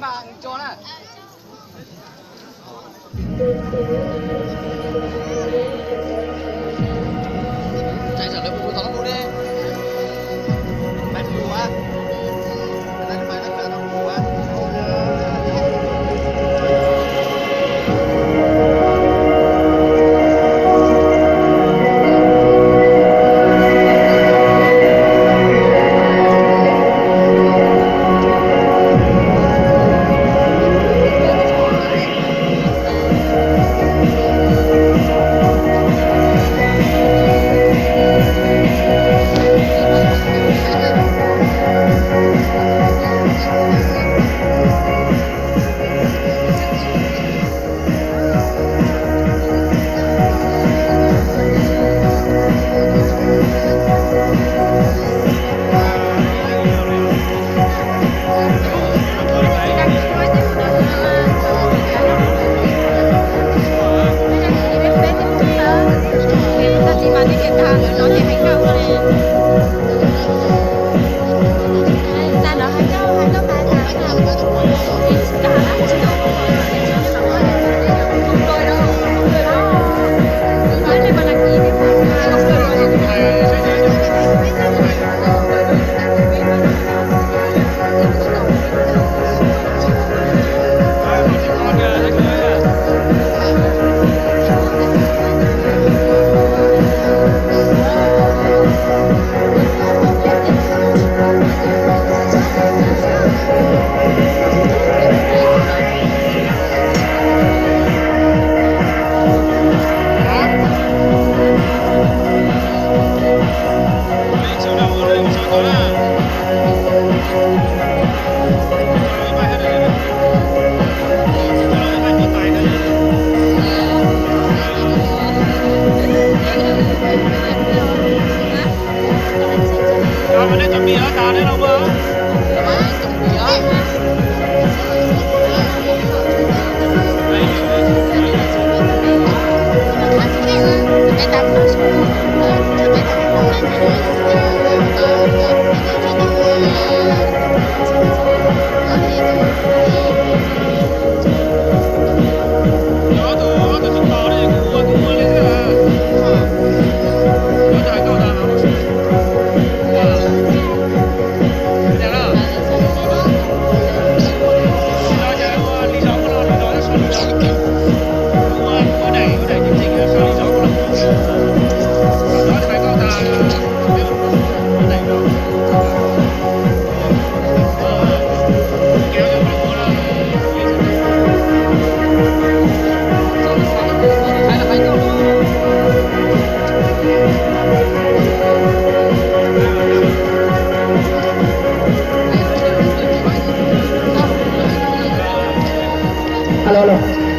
bà cho này. Chạy trở lại vụ đó nó đi. Mày phụ á. Cái này phải nó phụ á.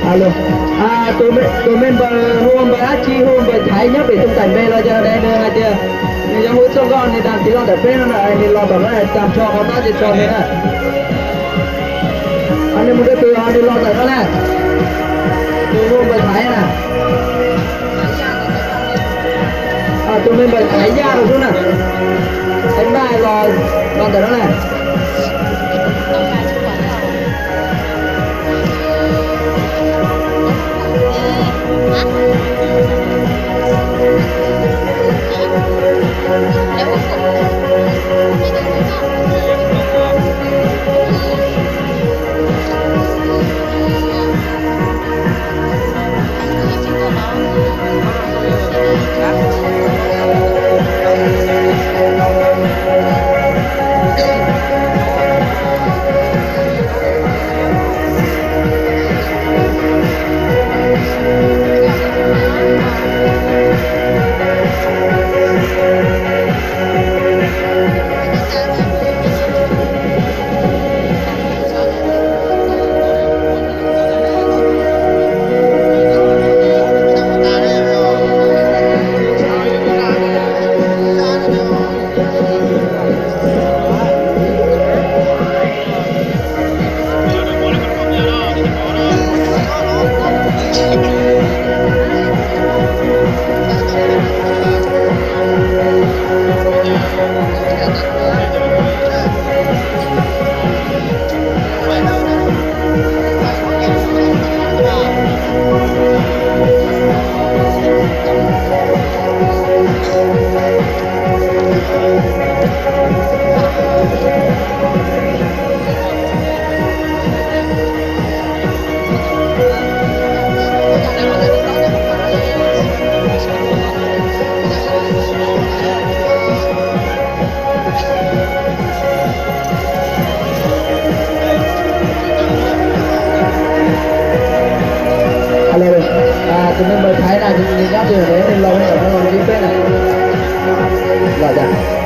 Alo. Tụi mình hôm bữa chi hôm bữa thấy nhớ bị tung cảnh về là giờ đây là chưa. Mìnhจะพูดxongก่อนในตามที่เราแต่เป็นอะไรนี่เราแบบว่าจำชอเขาตั้งใจชอเลยนะอันนี้มึงก็ตัวอันนี้รอแต่ก็แหละตัวร่วมไปถ่ายนะตัวmìnhไปถ่ายยากrồiนะanhได้รอแต่ก็แหละ giá tiền đấy nên lâu rồi nó đi bên này là dạ